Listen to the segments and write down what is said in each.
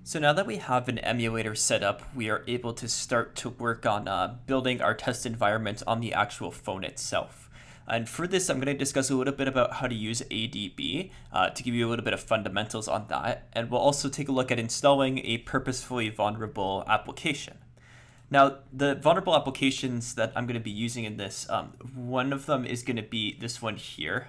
So now that we have an emulator set up, we are able to start to work on building our test environment on the actual phone itself. And for this, I'm going to discuss a little bit about how to use ADB to give you a little bit of fundamentals on that. And we'll also take a look at installing a purposefully vulnerable application. Now, the vulnerable applications that I'm going to be using in this, one of them is going to be this one here.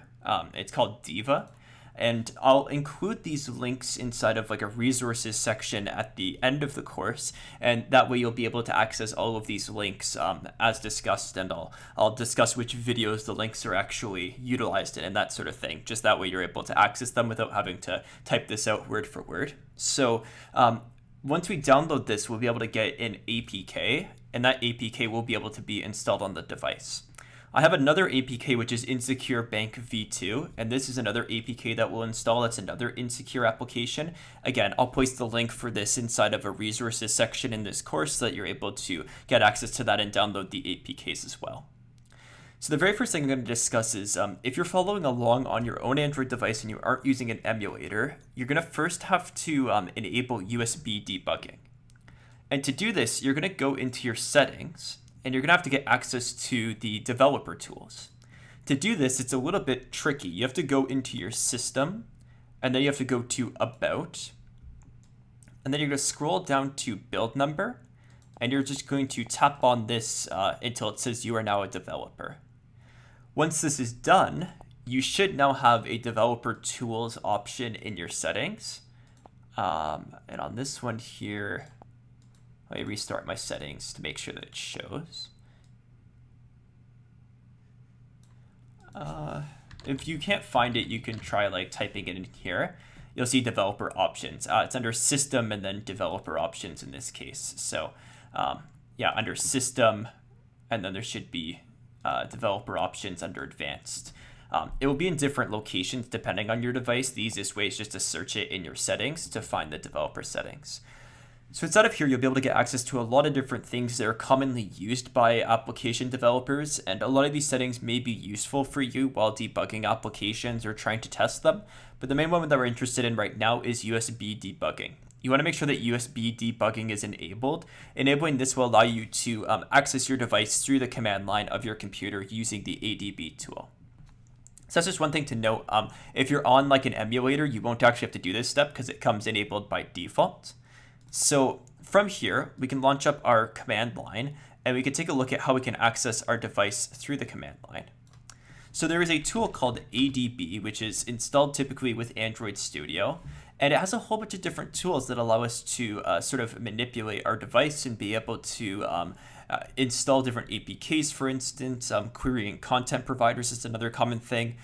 It's called Diva. And I'll include these links inside of like a resources section at the end of the course, and that way you'll be able to access all of these links as discussed, and I'll discuss which videos the links are actually utilized in and that sort of thing. Just that way you're able to access them without having to type this out word for word. So once we download this, we'll be able to get an APK, and that APK will be able to be installed on the device. I have another APK, which is Insecure Bank V2, and this is another APK that we'll install. It's another insecure application. Again, I'll place the link for this inside of a resources section in this course so that you're able to get access to that and download the APKs as well. So the very first thing I'm going to discuss is if you're following along on your own Android device and you aren't using an emulator, you're going to first have to enable USB debugging. And to do this, you're going to go into your settings, and you're going to have to get access to the developer tools. To do this, it's a little bit tricky. You have to go into your system, and then you have to go to About, and then you're going to scroll down to Build Number, and you're just going to tap on this until it says you are now a developer. Once this is done, you should now have a developer tools option in your settings. And on this one here, let me restart my settings to make sure that it shows. If you can't find it, you can try like typing it in here. You'll see developer options. It's under system and then developer options in this case. So yeah, under system, and then there should be developer options under advanced. It will be in different locations depending on your device. The easiest way is just to search it in your settings to find the developer settings. So inside of here, you'll be able to get access to a lot of different things that are commonly used by application developers, and a lot of these settings may be useful for you while debugging applications or trying to test them. But the main one that we're interested in right now is USB debugging. You want to make sure that USB debugging is enabled. Enabling this will allow you to access your device through the command line of your computer using the ADB tool. So that's just one thing to note. If you're on like an emulator, you won't actually have to do this step because it comes enabled by default. So from here, we can launch up our command line, and we can take a look at how we can access our device through the command line. So there is a tool called ADB, which is installed typically with Android Studio, and it has a whole bunch of different tools that allow us to sort of manipulate our device and be able to install different APKs, for instance. Querying content providers is another common thing.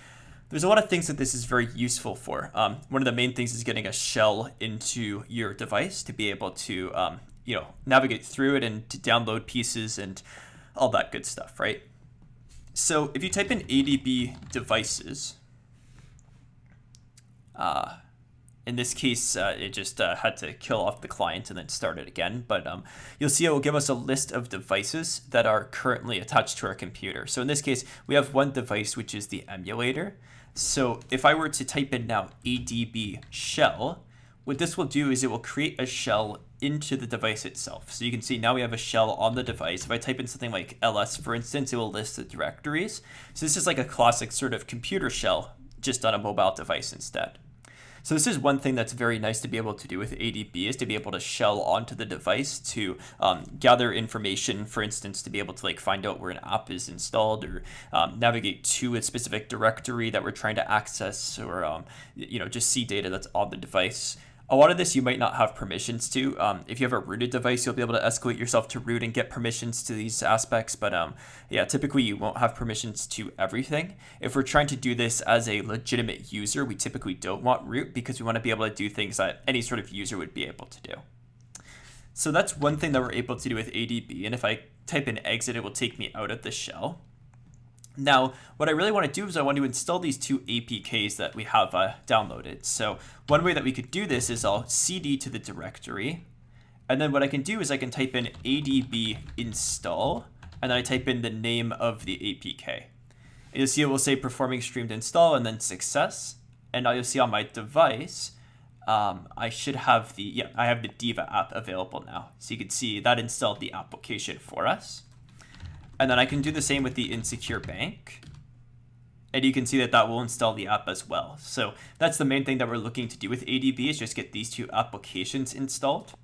There's a lot of things that this is very useful for. One of the main things is getting a shell into your device to be able to navigate through it and to download pieces and all that good stuff, right? So if you type in ADB devices, in this case, it just had to kill off the client and then start it again. But you'll see it will give us a list of devices that are currently attached to our computer. So in this case, we have one device, which is the emulator. So if I were to type in now ADB shell, what this will do is it will create a shell into the device itself. So you can see now we have a shell on the device. If I type in something like ls, for instance, it will list the directories. So this is like a classic sort of computer shell, just on a mobile device instead. So this is one thing that's very nice to be able to do with ADB, is to be able to shell onto the device to gather information, for instance, to be able to like find out where an app is installed, or navigate to a specific directory that we're trying to access, or just see data that's on the device. A lot of this you might not have permissions to. If you have a rooted device, you'll be able to escalate yourself to root and get permissions to these aspects. But yeah, typically you won't have permissions to everything. If we're trying to do this as a legitimate user, we typically don't want root because we want to be able to do things that any sort of user would be able to do. So that's one thing that we're able to do with ADB. And if I type in exit, it will take me out of the shell. Now, what I really want to do is I want to install these two APKs that we have downloaded. So one way that we could do this is I'll cd to the directory. And then what I can do is I can type in ADB install, and then I type in the name of the APK. And you'll see it will say performing streamed install and then success. And now you'll see on my device, I should have I have the Diva app available now. So you can see that installed the application for us. And then I can do the same with the Insecure Bank. And you can see that that will install the app as well. So that's the main thing that we're looking to do with ADB, is just get these two applications installed.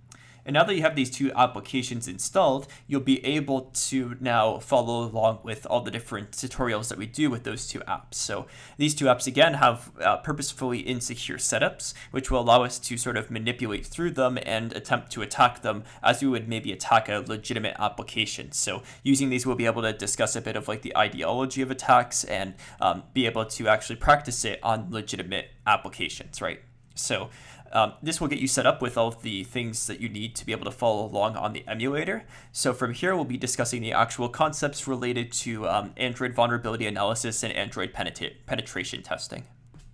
And now that you have these two applications installed, you'll be able to now follow along with all the different tutorials that we do with those two apps. So these two apps, again, have purposefully insecure setups, which will allow us to sort of manipulate through them and attempt to attack them as we would maybe attack a legitimate application. So using these, we'll be able to discuss a bit of like the ideology of attacks and be able to actually practice it on legitimate applications, right? So this will get you set up with all of the things that you need to be able to follow along on the emulator. So from here, we'll be discussing the actual concepts related to Android vulnerability analysis and Android penetration testing.